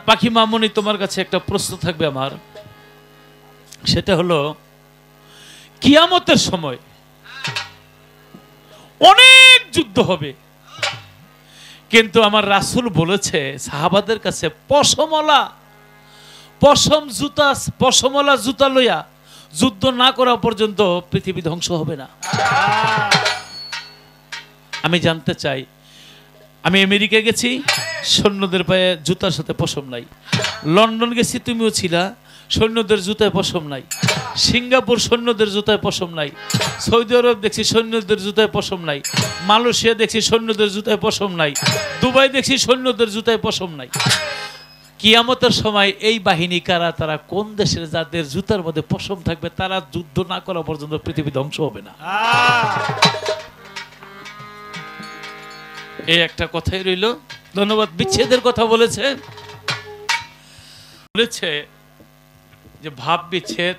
পাখি মামুনি, তোমার কাছে একটা প্রশ্ন থাকবে আমার, সেটা হলো কিয়ামতের সময় অনেক যুদ্ধ হবে, কিন্তু আমার রাসূল বলেছে সাহাবাদের কাছে পশমওয়ালা জুতা লইয়া যুদ্ধ না করা পর্যন্ত পৃথিবী ধ্বংস হবে না। আমি জানতে চাই, আমি আমেরিকা গেছি, সৈন্যদের পায়ে জুতার সাথে পশম নাই। লন্ডন গেছি, তুমিও ছিলা, সৈন্যদের জুতায় পশম নাই। সিঙ্গাপুর সৈন্যদের জুতায় পশম নাই। সৌদি আরব দেখছি সৈন্যদের জুতায় পশম নাই। মালয়েশিয়া দেখছি সৈন্যদের জুতায় পশম নাই। দুবাই দেখছি সৈন্যদের জুতায় পশম নাই। কিয়ামতের সময় এই বাহিনী কারা? তারা কোন দেশের? যাদের জুতার মধ্যে পশম থাকবে, তারা যুদ্ধ না করা পর্যন্ত পৃথিবী ধ্বংস হবে না। এই একটা কথাই রইল। ধন্যবাদ। বিচ্ছেদের কথা বলেছে যে ভাব বিচ্ছেদ,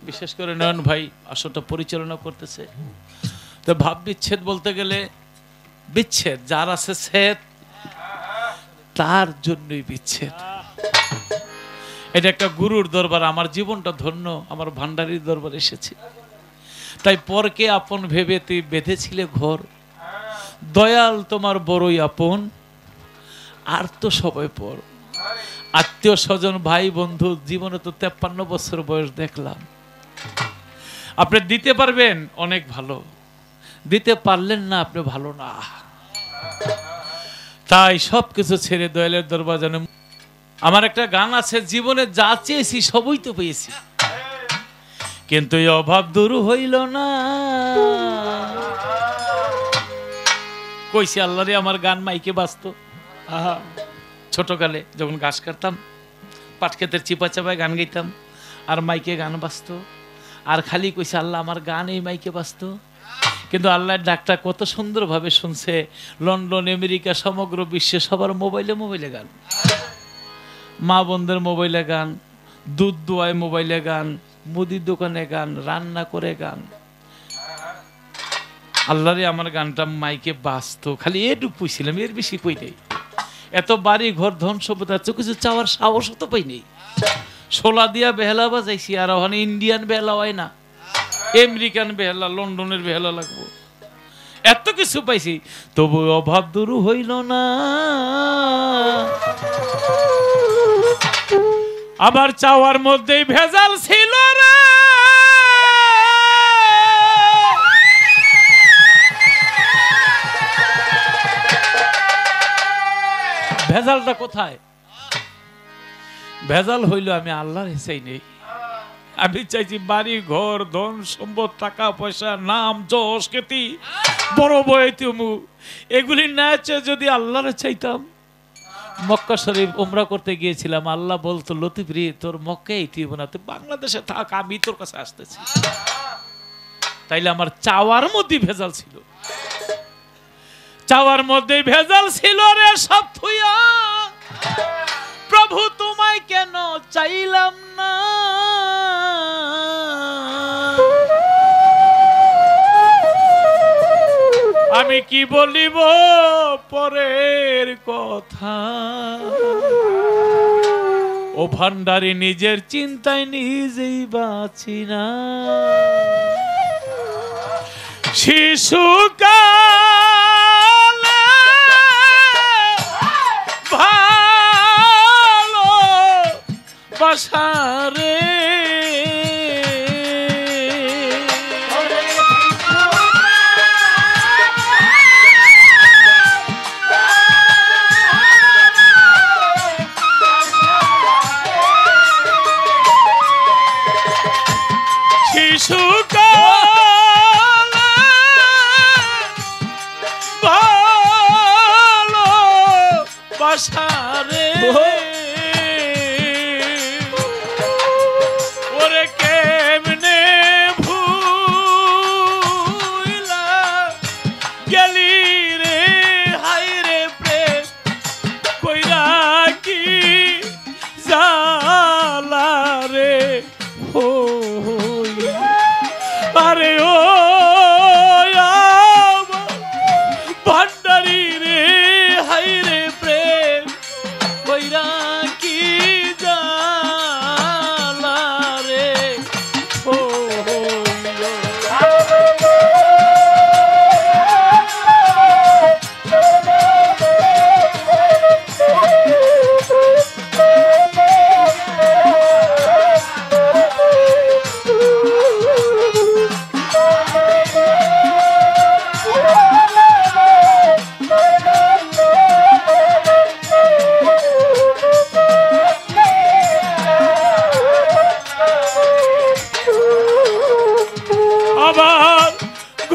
বিশেষ করে নয়ন ভাই আসরটা পরিচালনা করতেছে। তো ভাব বিচ্ছেদ বলতে গেলে বিচ্ছেদ যার আছে ছেদ, তার জন্যই বিচ্ছেদ। এটা একটা গুরুর দরবার। আমার জীবনটা ধন্য, আমার ভান্ডারির দরবার এসেছি। তাই পরকে আপন ভেবে তুই বেঁধেছিলে ঘর, দয়াল তোমার বড়ই আপন, আর তো সবাই পর। আত্মীয় স্বজন, ভাই বন্ধু, জীবনে তো 53 বছর বয়স দেখলাম। আপনি দিতে পারবেন অনেক ভালো, দিতে পারলেন না আপনি ভালো না। তাই সবকিছু ছেড়ে দয়ালের দরবার যেন। আমার একটা গান আছে, জীবনে যা চেয়েছি সবই তো পেয়েছি, কিন্তু এই অভাব দূর হইল না। কইছি আল্লাহরে, আমার গান মাইকে বাজতো ছোটকালে, যখন ঘাস কাটতাম, পাট ক্ষেতের চিপা চাপায় গান গাইতাম, আর মাইকে গান বাজতো। আর খালি কইছে আল্লাহ, আমার গান এই মাইকে বাজতো। কিন্তু আল্লাহর ডাকটা কত সুন্দরভাবে শুনছে। লন্ডন, আমেরিকা, সমগ্র বিশ্বে সবার মোবাইলে গান, মা বোনদের মোবাইলে গান, দুধ দোয়ায় মোবাইলে গান, মুদির দোকানে গান, রান্না করে গান। আল্লাহরে আমার গানটা মাইকে বাজতো, খালি এটুকু পুইছিলাম, এর বেশি কই নেই। এত বাড়ি ঘর ধন সম্পদ আছে, কিছু চাওয়ার সাহস তো পাই নেই। সোলা দিয়া বেহালা বাজাইছি, আর ওখানে ইন্ডিয়ান বেহালা হয় না, আমেরিকান বেহালা, লন্ডনের বেহালা লাগবো। এত কিছু পাইছি, তবু অভাব দূর হইল না। আবার চাওয়ার মধ্যেই ভেজাল ছিল রে। ভেজালটা কোথায়? ভেজাল হইল আমি আল্লাহর চাই নেই। আমি চাইছি বাড়ি ঘর, ধন সম্পদ, টাকা পয়সা, নাম যশ খ্যাতি, বড় বয়তমু, এগুলি না চেয়ে যদি আল্লাহরে চাইতাম। মক্কা শরীফ উমরা করতে গিয়েছিলাম, আল্লাহ বলতো লতিফ রে, তোর মক্কায় তুই না, তুই বাংলাদেশে থাক, আমি তোর কাছে আসতেছি। তাইলে আমার চাওয়ার মধ্যে ভেজাল ছিল, চাওয়ার মধ্যে ভেজাল ছিল রে। সব থুইয়া প্রভু তোমায় কেন চাইলাম না। আমি কি বলিব পরের কথা, ও ভান্ডারি নিজের চিন্তায় নিজেই বাঁচি না। শিশুকালে ভালো বাসারে,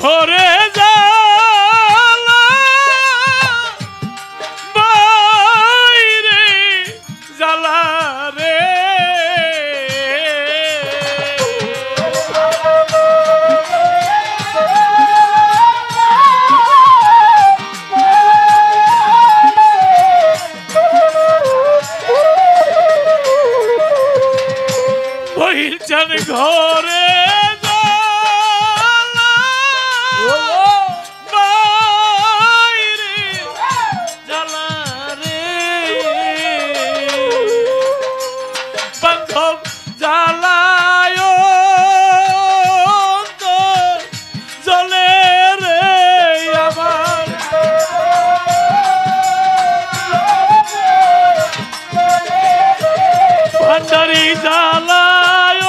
ঘরে জ্বালা বাইরে জ্বালা রে বহির্জান ঘরে ভান্ডারি জ্বালায়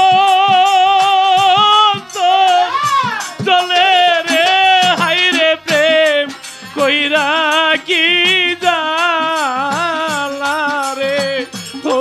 জলে রে হাইরে প্রেম কইরা কি জ্বালা রে ও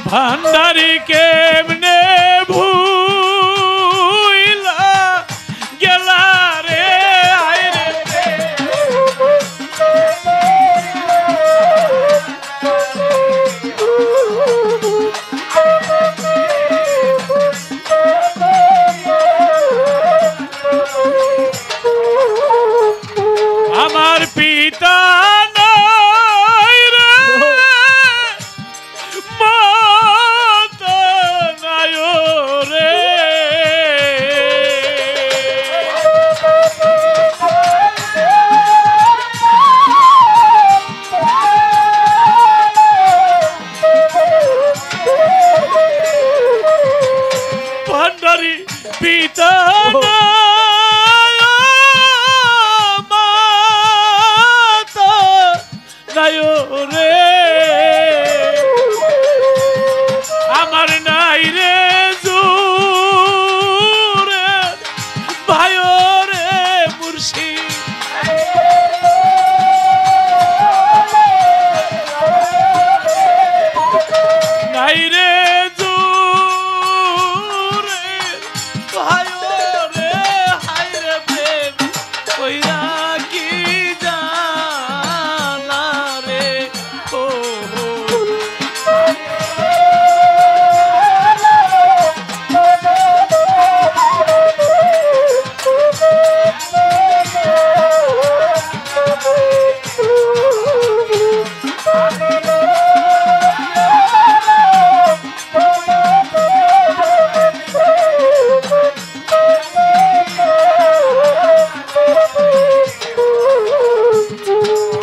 ভান্ডারি কেমনে ভুইলা গেলা রে আইরে আমার পিতা ভান্ডারি পিতা মাতা নাই রে আমার নাই রে জুরে ভাই রে মুর্শিদ নাই রে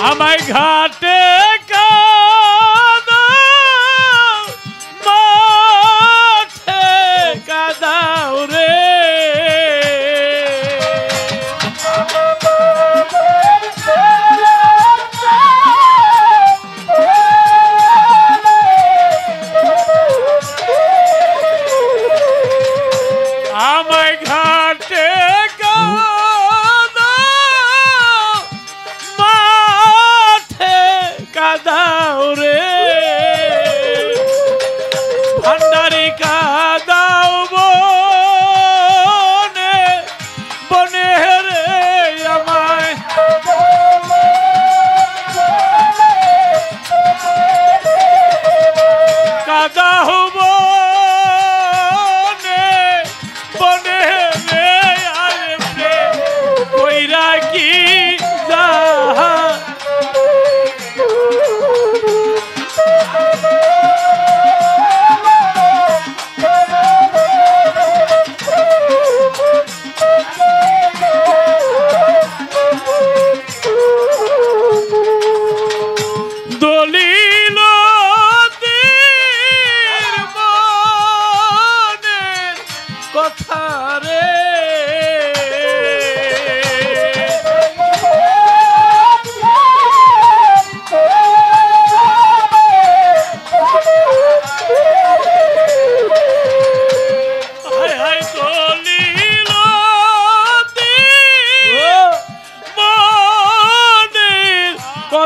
আমায় ঘাটে কাদাও মাঠে কাদাও রে আমায় ঘাটে কাদাও রে ভান্ডারি কাদাও বনে বনে রে আমায় কাদাও বনে বনে রে আরে কইরা কি যা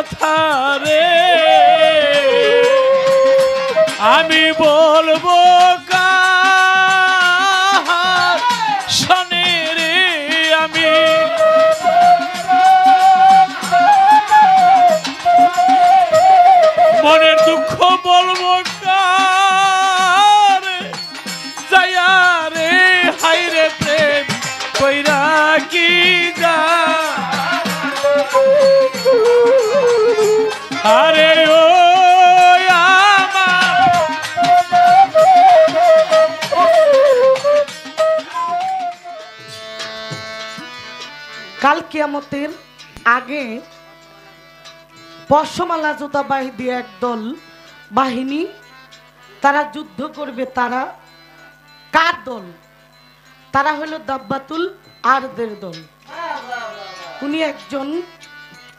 কথা রে আমি বলবো কার শোনে রে আমি মনের দুঃখ বলবো কার যায়া রে হাই রে প্রেম কইরা কি যা আরে ও কাল কিয়ামতের আগে পশমালা জুতা বাহিনী একদল বাহিনী তারা যুদ্ধ করবে। তারা কার দল? তারা হলো দাব্বাতুল আরদের দল। উনি একজন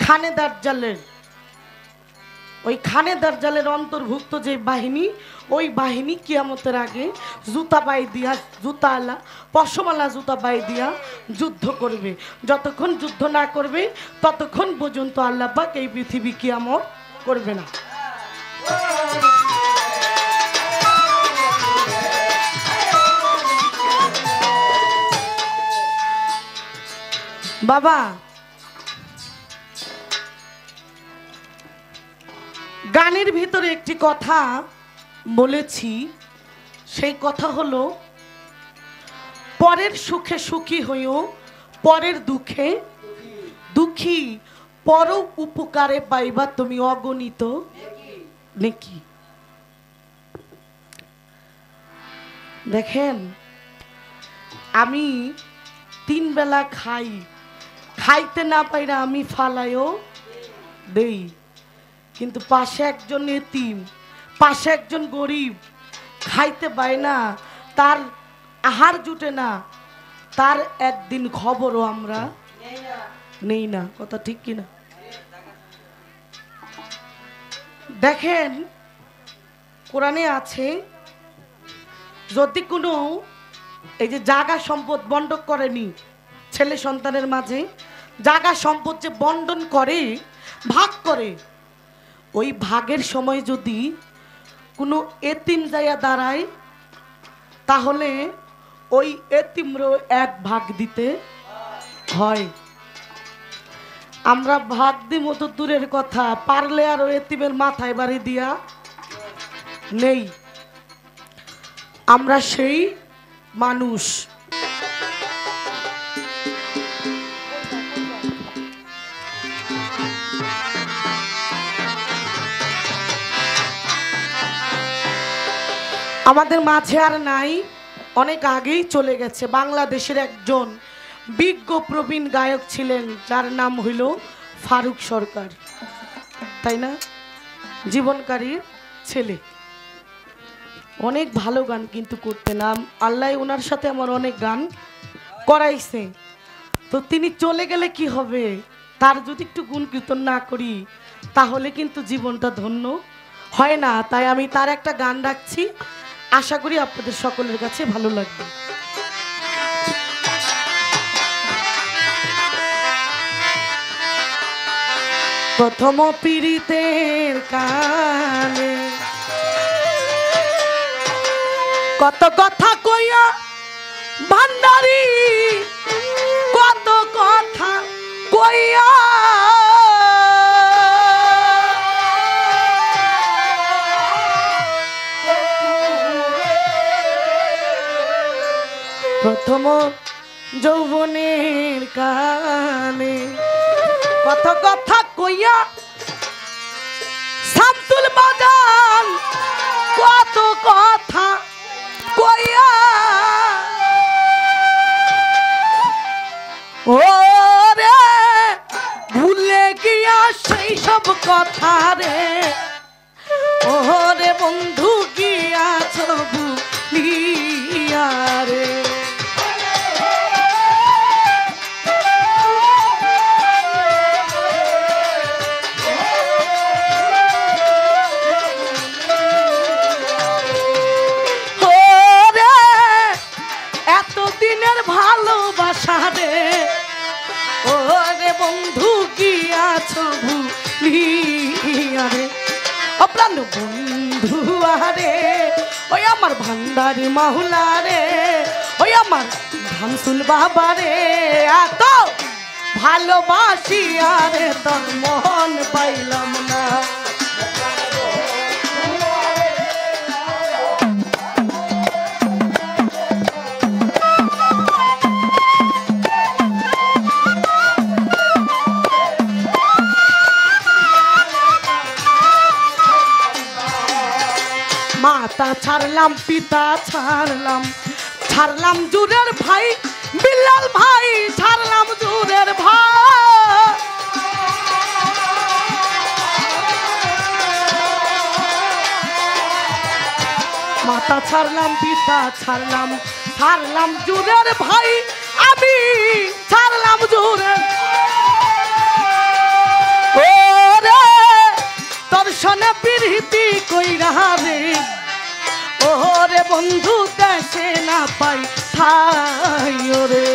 খানে দাজ্জালের, ওই খানে দাজ্জালের অন্তর্ভুক্ত যে বাহিনী, ওই বাহিনী কিয়ামতের আগে জুতা পাই দিয়া, জুতা আলা পশমালা জুতা পাই দিয়া যুদ্ধ করবে। যতক্ষণ যুদ্ধ না করবে ততক্ষণ পর্যন্ত আল্লাহ পাক এই পৃথিবী কিয়ামত করবে না। বাবা, গানের ভিতরে একটি কথা বলেছি, সেই কথা হলো পরের সুখে সুখী হইও, পরের দুঃখে দুঃখী, পর উপকারে পাইবা তুমি অগণিত নেকি। দেখেন, আমি 3 বেলা খাই, খাইতে না পাইরা আমি ফালাইও দেই, কিন্তু পাশে একজন এতিম, পাশে একজন গরিব, খাইতে পায় না, তার আহার জুটে না, তার একদিন খবরও আমরা নেই না। কথা ঠিক কিনা? দেখেন, কোরআনে আছে যদি কোনো এই যে জাগা সম্পদ বন্টন করেনি ছেলে সন্তানের মাঝে, জাগা সম্পদ যে বন্টন করে, ভাগ করে, ওই ভাগের সময় যদি কোনো এতিম যাইয়া দাঁড়ায় তাহলে ওই এতিমরও 1 ভাগ দিতে হয়। আমরা ভাগ দিব তো দূরের কথা, পারলে আর ওই এতিমের মাথায় বাড়ি দিয়া নেই। আমরা সেই মানুষ। আমাদের মাঝে আর নাই, অনেক আগেই চলে গেছে। বাংলাদেশের একজন বিজ্ঞ প্রবীণ গায়ক ছিলেন, যার নাম হইল ফারুক সরকার, তাই না? জীবনকারীর ছেলে, অনেক ভালো গান কিন্তু করতেন। আল্লাহ ওনার সাথে আমার অনেক গান করাইছে। তো তিনি চলে গেলে কি হবে, তার যদি একটু গুণ কীর্তন না করি তাহলে কিন্তু জীবনটা ধন্য হয় না। তাই আমি তার একটা গান রাখছি, আশা করি আপনাদের সকলের কাছে ভালো লাগবে। প্রথম পীড়িতের কালে কত কথা কইয়া ভান্ডারি, কত কথা কইয়া প্রথম যৌবনের কালে কত কথা কইয়া শামসুল বাজান, কত কথা কইয়া ও রে ভুলে গিয়া সেই সব কথা রে, ও রে বন্ধু গিয়াছ ভুলিয়া রে। ভালোবাসা রে, ও রে বন্ধু গিয়াছ ভুলি প্রাণ বন্ধু আরে ওই আমার ভান্ডারি মাহুলা রে ওই আমার ধানসুল বাবা রে এত ভালোবাসি আরে তোর মন পাইলাম না মাতা ছাড়লাম পিতা ছাড়লাম ছাড়লাম জুরের ভাই বিল্লাল ভাই ছাড়লাম জুরের ভাই মাতা ছাড়লাম পিতা ছাড়লাম ছাড়লাম জুরের ভাই আমি ছাড়লাম জুরের ওরে তোর সনে প্রীতি কইরা রে ওরে বন্ধু দেশে না পাই ঠাই ওরে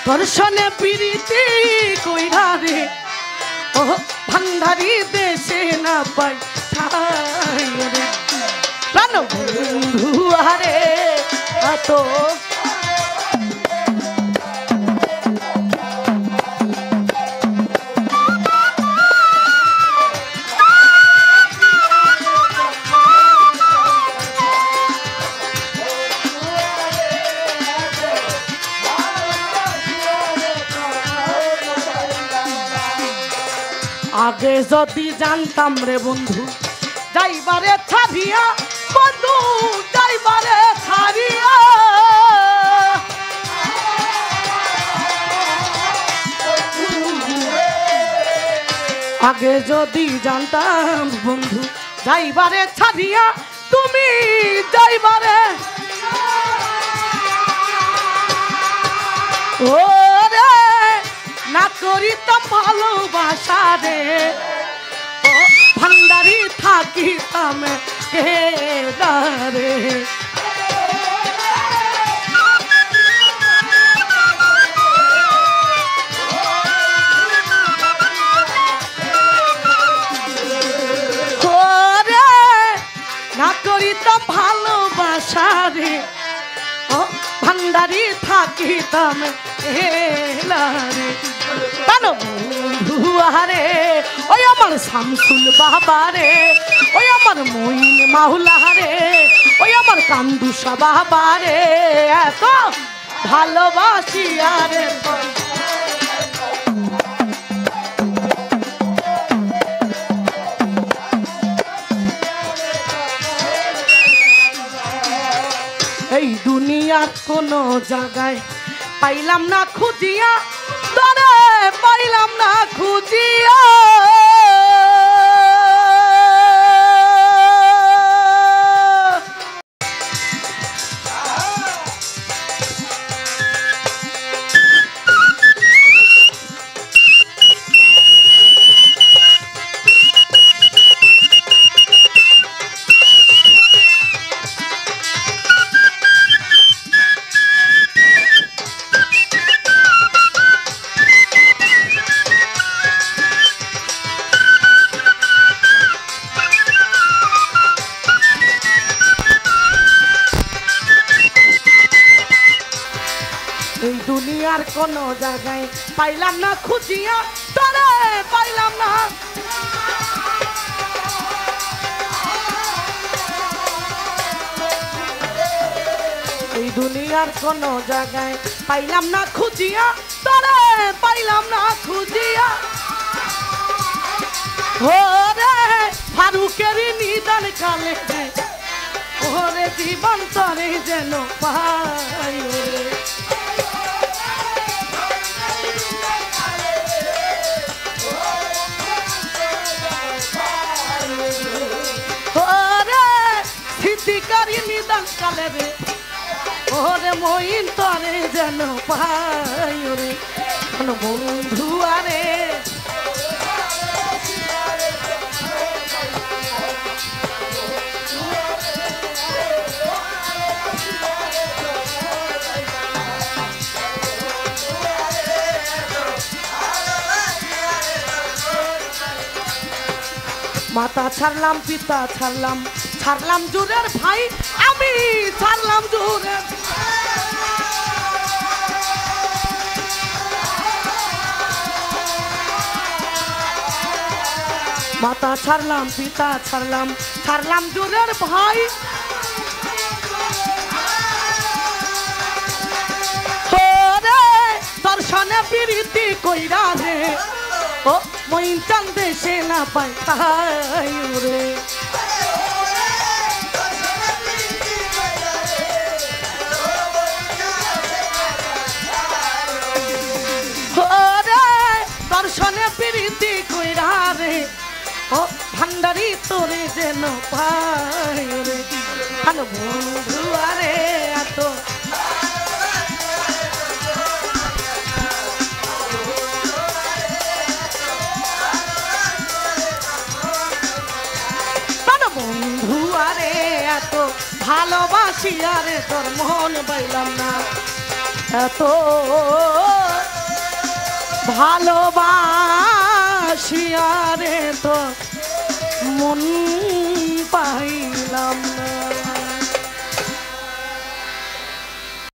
দর্শনে প্রীতি কইরা রে ও ভান্ডারি দেশে না পাই ঠাই রে প্রাণ বন্ধু আরে এত আগে যদি জানতাম রে বন্ধু যাইবারে ছাড়িয়া বন্ধু যাইবারে ছাড়িয়া আগে যদি জানতাম বন্ধু যাইবারে ছাড়িয়া তুমি যাইবারে ওরে না করিতাম ভালোবাসা রে ও ভান্ডারি থাকিতাম রে না করিতাম ভালোবাসা রে ও ভান্ডারি থাকিতাম রে বন্ধু আরে ওই আমার শামসুল বাবা রে ওই আমার মইন মাহুলা রে ওই আমার কান্দুসা বাবা রে এত ভালোবাসি আরে এই দুনিয়ার কোনো জায়গায় পাইলাম না খুঁজিয়া তরে পাইলাম না খুঁজিয়া এই দুনিয়ার কোনো জায়গায় পাইলাম না খুঁজিয়া তরে পাইলাম না এই দুনিয়ার কোনো জায়গায় পাইলাম না খুঁজিয়া তরে পাইলাম না খুঁজিয়া ওরে ফারুকের নিদান কালে ওরে জীবন তরে যেন পাই স্মৃতিকারী নিদান কালে রে ওরে মইন তরে যেন পাই রে বন্ধু আরে মাতা ছাড়লাম পিতা ছাড়লাম, ছাড়লাম জুরের ভাই, আমি ছাড়লাম জুরের। মাতা ছাড়লাম পিতা ছাড়লাম, ছাড়লাম জুরের ভাই। দর্শনে প্রীতি কইরা রে, ও মইন চান দেশে না পাই তাই রে। দর্শনে প্রীতি কইরা রে, ও ভান্ডারি তোরে যেন পাই রে। হ্যালো বন্ধু আরে এত বন্ধু আরে এত ভালোবাসি আরে তোর মন পাইলাম না, এত ভালোবাসি আরে তোর মন পাইলাম